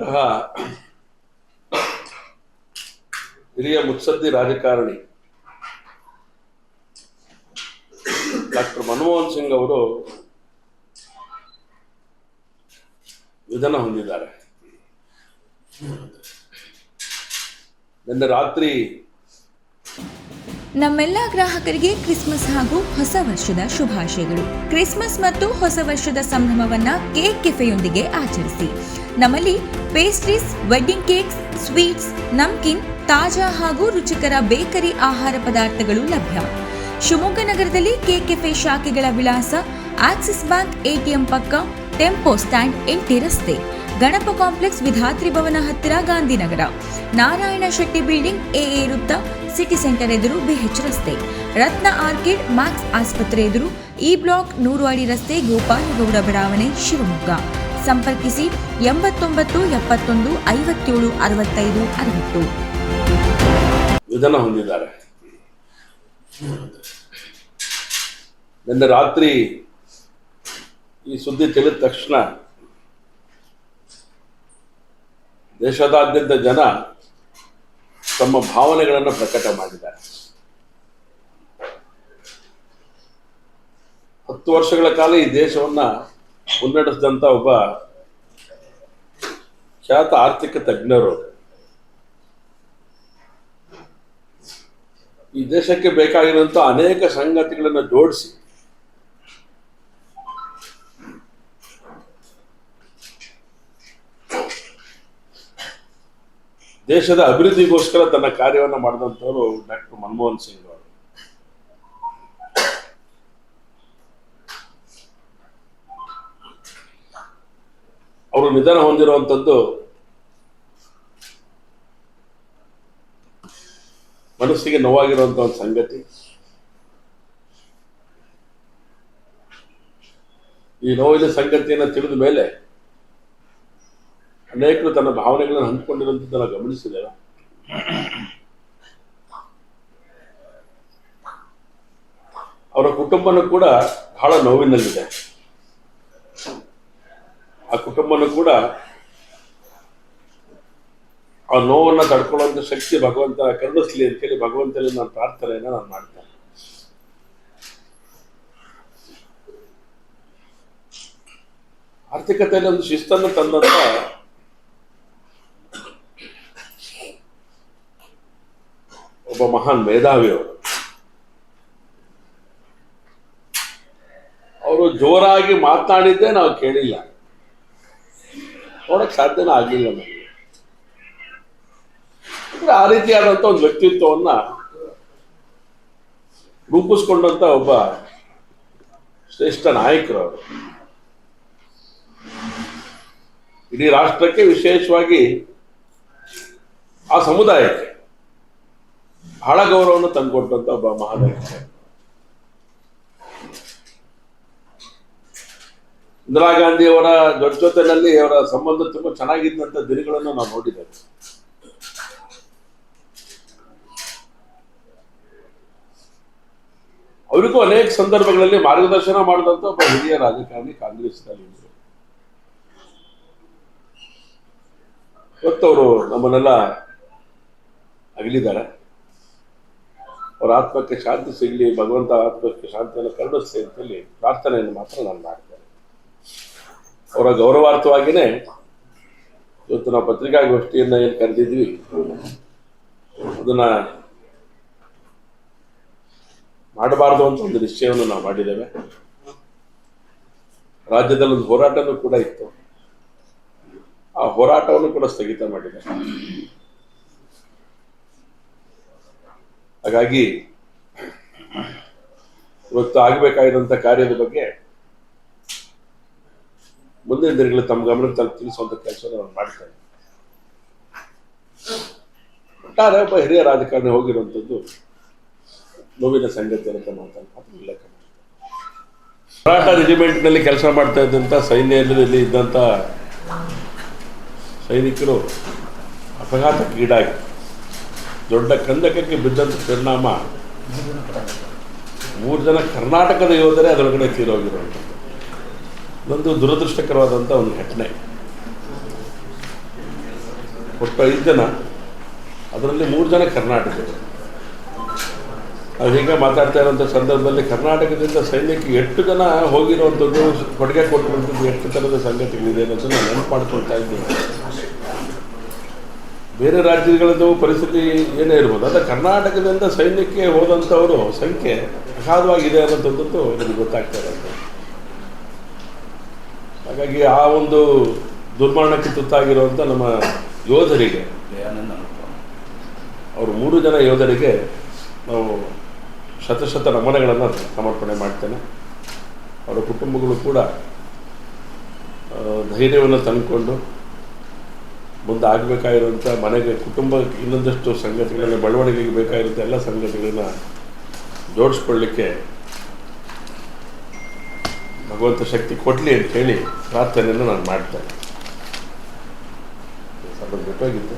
ಆಗಿದ್ದಂತಹ ಹಿರಿಯ ಮುತ್ಸದ್ದಿ ರಾಜಕಾರಣಿ ಡಾಕ್ಟರ್ ಮನಮೋಹನ್ ಸಿಂಗ್ ಅವರು ನಿಧನ ಹೊಂದಿದ್ದಾರೆ. ನಿನ್ನೆ ರಾತ್ರಿ ನಮ್ಮೆಲ್ಲ ಗ್ರಾಹಕರಿಗೆ ಕ್ರಿಸ್ಮಸ್ ಹಾಗೂ ಹೊಸ ವರ್ಷದ ಶುಭಾಶಯಗಳು. ಕ್ರಿಸ್ಮಸ್ ಮತ್ತು ಹೊಸ ವರ್ಷದ ಸಂಭ್ರಮವನ್ನ ಕೇಕ್ ಕೆಫೆಯೊಂದಿಗೆ ಆಚರಿಸಿ. ನಮ್ಮಲ್ಲಿ ಪೇಸ್ಟ್ರೀಸ್, ವೆಡ್ಡಿಂಗ್ ಕೇಕ್ಸ್, ಸ್ವೀಟ್ಸ್, ನಮ್ಕಿನ್, ತಾಜಾ ಹಾಗೂ ರುಚಿಕರ ಬೇಕರಿ ಆಹಾರ ಪದಾರ್ಥಗಳು ಲಭ್ಯ. ಶಿವಮೊಗ್ಗ ನಗರದಲ್ಲಿ ಕೇಕ್ ಕೆಫೆ ಶಾಖೆಗಳ ವಿಳಾಸ: ಆಕ್ಸಿಸ್ ಬ್ಯಾಂಕ್ ಎಟಿಎಂ ಪಕ್ಕ, ಟೆಂಪೋ ಸ್ಟ್ಯಾಂಡ್, ಎಂಟಿ ರಸ್ತೆ, ಗಣಪ ಕಾಂಪ್ಲೆಕ್ಸ್, ವಿಧಾತ್ರಿ ಭವನ ಹತ್ತಿರ, ಗಾಂಧಿನಗರ, ನಾರಾಯಣ ಶೆಟ್ಟಿ ಬಿಲ್ಡಿಂಗ್, ಎಎ ವೃತ್ತ, ಸಿಟಿ ಸೆಂಟರ್ ಎದುರು, ಬಿಎಚ್ ರಸ್ತೆ, ರತ್ನ ಆರ್ಕಿಡ್, ಮ್ಯಾಕ್ಸ್ ಆಸ್ಪತ್ರೆ ಎದುರು, ಇ ಬ್ಲಾಕ್, 100 ಅಡಿ ರಸ್ತೆ, ಗೋಪಾಲಗೌಡ ಬಡಾವಣೆ, ಶಿವಮೊಗ್ಗ. ಸಂಪರ್ಕಿಸಿ 89 71 57 65 60. ನಿಧನ ಹೊಂದಿದ್ದಾರೆ. ನಿನ್ನೆ ರಾತ್ರಿ ಈ ಸುದ್ದಿ ತಿಳಿದ ತಕ್ಷಣ ದೇಶದಾದ್ಯಂತ ಜನ ತಮ್ಮ ಭಾವನೆಗಳನ್ನು ಪ್ರಕಟ ಮಾಡಿದ್ದಾರೆ. 10 ವರ್ಷಗಳ ಕಾಲ ಈ ದೇಶವನ್ನ ಮುನ್ನಡೆಸಿದಂತ ಒಬ್ಬ ಖ್ಯಾತ ಆರ್ಥಿಕ ತಜ್ಞರು ಈ ದೇಶಕ್ಕೆ ಬೇಕಾಗಿರುವಂತ ಅನೇಕ ಸಂಗತಿಗಳನ್ನು ಜೋಡಿಸಿ ದೇಶದ ಅಭಿವೃದ್ಧಿಗೋಸ್ಕರ ತನ್ನ ಕಾರ್ಯವನ್ನು ಮಾಡಿದಂಥವರು ಡಾಕ್ಟರ್ ಮನಮೋಹನ್ ಸಿಂಗ್ ಅವರು. ಅವರು ನಿಧನ ಹೊಂದಿರುವಂಥದ್ದು ಮನಸ್ಸಿಗೆ ನೋವಾಗಿರುವಂತ ಒಂದು ಸಂಗತಿ. ಈ ನೋವಿನ ಸಂಗತಿಯನ್ನು ತಿಳಿದ ಮೇಲೆ ಅನೇಕರು ತನ್ನ ಭಾವನೆಗಳನ್ನು ಹಂಚಿಕೊಂಡಿರುವಂಥದ್ದು ನಾವು ಗಮನಿಸಿದ್ದೇವೆ. ಅವರ ಕುಟುಂಬನೂ ಕೂಡ ಬಹಳ ನೋವಿನಲ್ಲಿದೆ. ಆ ಕುಟುಂಬನೂ ಕೂಡ ಆ ನೋವನ್ನು ತಡ್ಕೊಳ್ಳುವಂಥ ಶಕ್ತಿ ಭಗವಂತ ಕರುಣಿಸ್ಲಿ ಅಂತೇಳಿ ಭಗವಂತನಲ್ಲಿ ನಾನು ಪ್ರಾರ್ಥನೆಯನ್ನು ನಾನು ಮಾಡ್ತೇನೆ. ಆರ್ಥಿಕತೆಯಲ್ಲಿ ಒಂದು ಶಿಸ್ತನ್ನು ತಂದಂತ ಒಬ್ಬ ಮಹಾನ್ ಮೇಧಾವಿ ಅವರು ಜೋರಾಗಿ ಮಾತನಾಡಿದ್ದೇ ನಾವು ಕೇಳಿಲ್ಲ, ನೋಡಕ್ ಸಾಧ್ಯನೂ ಆಗಲಿಲ್ಲ ನಮಗೆ. ಆ ರೀತಿಯಾದಂಥ ಒಂದು ವ್ಯಕ್ತಿತ್ವವನ್ನ ರೂಪಿಸ್ಕೊಂಡಂತ ಒಬ್ಬ ಶ್ರೇಷ್ಠ ನಾಯಕರು ಅವರು. ಇಡೀ ರಾಷ್ಟ್ರಕ್ಕೆ, ವಿಶೇಷವಾಗಿ ಆ ಸಮುದಾಯಕ್ಕೆ ಬಹಳ ಗೌರವವನ್ನು ತಂದುಕೊಟ್ಟಂತ ಒಬ್ಬ ಮಹಾನಾಯಕ. ಇಂದಿರಾ ಗಾಂಧಿ ಅವರ ಜೊತೆನಲ್ಲಿ ಅವರ ಸಂಬಂಧ ತುಂಬಾ ಚೆನ್ನಾಗಿದ್ದಂತ ದಿನಗಳನ್ನು ನಾವು ನೋಡಿದ್ದೇವೆ. ಅವರಿಗೂ ಅನೇಕ ಸಂದರ್ಭಗಳಲ್ಲಿ ಮಾರ್ಗದರ್ಶನ ಮಾಡಿದಂತ ಒಬ್ಬ ಹಿರಿಯ ರಾಜಕಾರಣಿ ಕಾಂಗ್ರೆಸ್ನಲ್ಲಿ. ಇವತ್ತು ಅವರು ನಮ್ಮನ್ನೆಲ್ಲ ಅಗಲಿದ್ದಾರೆ. ಅವರ ಆತ್ಮಕ್ಕೆ ಶಾಂತಿ ಸಿಗಲಿ, ಭಗವಂತ ಆತ್ಮಕ್ಕೆ ಶಾಂತಿಯನ್ನು ಕರುಣಿಸಲಿ ಅಂತೇಳಿ ಪ್ರಾರ್ಥನೆಯನ್ನು ಮಾತ್ರ ನಾನು ಮಾಡ್ತೇನೆ. ಅವರ ಗೌರವಾರ್ಥವಾಗಿಯೇ ಇವತ್ತು ನಾವು ಪತ್ರಿಕಾಗೋಷ್ಠಿಯನ್ನು ಏನು ಕರೆದಿದ್ವಿ ಅದನ್ನ ಮಾಡಬಾರ್ದು ಅಂತ ಒಂದು ನಿಶ್ಚಯವನ್ನು ನಾವು ಮಾಡಿದ್ದೇವೆ. ರಾಜ್ಯದಲ್ಲಿ ಒಂದು ಹೋರಾಟನೂ ಕೂಡ ಇತ್ತು, ಆ ಹೋರಾಟವನ್ನು ಕೂಡ ಸ್ಥಗಿತ ಮಾಡಿದೆ. ಹಾಗಾಗಿ ಇವತ್ತು ಆಗಬೇಕಾಗಿರುವಂಥ ಕಾರ್ಯದ ಬಗ್ಗೆ ಮುಂದಿನ ದಿನಗಳಲ್ಲಿ ತಮ್ಮ ಗಮನಕ್ಕೆ ತಿಳಿಸುವಂತ ಕೆಲಸ ನಾನು ಮಾಡ್ತೇನೆ. ಒಟ್ಟಾರೆ ಒಬ್ಬ ಹಿರಿಯ ರಾಜಕಾರಣಿ ಹೋಗಿರುವಂಥದ್ದು ನೋವಿನ ಸಂಗತಿ ಅಂತ ಮಾತಾಡ್ತಾರೆ. ಮರಾಠ ರೆಜಿಮೆಂಟ್ನಲ್ಲಿ ಕೆಲಸ ಮಾಡ್ತಾ ಇದ್ದಂಥ ಸೈನ್ಯದಲ್ಲಿ ಇದ್ದಂಥ ಸೈನಿಕರು ಅಪಘಾತಕ್ಕೀಡಾಗಿ ದೊಡ್ಡ ಕಂದಕಕ್ಕೆ ಬಿದ್ದಂಥ ಪರಿಣಾಮ 3 ಜನ ಕರ್ನಾಟಕದ ಯೋಧರೇ ಅದರೊಳಗಡೆ ತೀರೋಗಿರುವಂಥದ್ದು ಒಂದು ದುರದೃಷ್ಟಕರವಾದಂಥ ಒಂದು ಘಟನೆ. ಒಟ್ಟು 5 ಜನ, ಅದರಲ್ಲಿ 3 ಜನ ಕರ್ನಾಟಕದವರು. ನಾವು ಹೀಗೆ ಮಾತಾಡ್ತಾ ಇರೋಂಥ ಸಂದರ್ಭದಲ್ಲಿ ಕರ್ನಾಟಕದಿಂದ ಸೈನ್ಯಕ್ಕೆ 8 ಜನ ಹೋಗಿರುವಂಥದ್ದು, ಕೊಡುಗೆ ಕೊಟ್ಟಿರುವಂಥದ್ದು ಎಷ್ಟು ಥರದ ಸಂಗತಿಗಳಿದೆ ಅನ್ನೋದನ್ನು ನಾನು ನೆನಪು ಮಾಡ್ಕೊಳ್ತಾ ಇದ್ದೀನಿ. ಬೇರೆ ರಾಜ್ಯಗಳದ್ದು ಪರಿಸ್ಥಿತಿ ಏನೇ ಇರ್ಬೋದು, ಆದರೆ ಕರ್ನಾಟಕದಿಂದ ಸೈನ್ಯಕ್ಕೆ ಹೋದಂಥವರು ಸಂಖ್ಯೆ ಅಗಾಧವಾಗಿದೆ ಅನ್ನೋಂಥದ್ದು ನನಗೆ ಗೊತ್ತಾಗ್ತಾ ಇರುತ್ತೆ. ಹಾಗಾಗಿ ಆ ಒಂದು ದುರ್ಮರಣಕ್ಕೆ ತುತ್ತಾಗಿರುವಂಥ ನಮ್ಮ ಯೋಧರಿಗೆ, ಅವರು 3 ಜನ ಯೋಧರಿಗೆ ನಾವು ಶತ ನಮನಗಳನ್ನು ಸಮರ್ಪಣೆ ಮಾಡ್ತೇನೆ. ಅವರ ಕುಟುಂಬಗಳು ಕೂಡ ಧೈರ್ಯವನ್ನು ತಂದುಕೊಂಡು ಮುಂದೆ ಆಗಬೇಕಾಗಿರುವಂಥ ಮನೆಗೆ, ಕುಟುಂಬಕ್ಕೆ ಇನ್ನೊಂದಷ್ಟು ಸಂಗತಿಗಳನ್ನು, ಬೆಳವಣಿಗೆಗೆ ಬೇಕಾಗಿರುವಂಥ ಎಲ್ಲ ಸಂಗತಿಗಳನ್ನ ಜೋಡಿಸ್ಕೊಳ್ಳಿಕ್ಕೆ ಭಗವಂತ ಶಕ್ತಿ ಕೊಡಲಿ ಅಂತೇಳಿ ಪ್ರಾರ್ಥನೆಯನ್ನು ನಾನು ಮಾಡ್ತೇನೆ. ಸ್ವಲ್ಪ ಬಿಟ್ಟೋಗಿದ್ದೆ.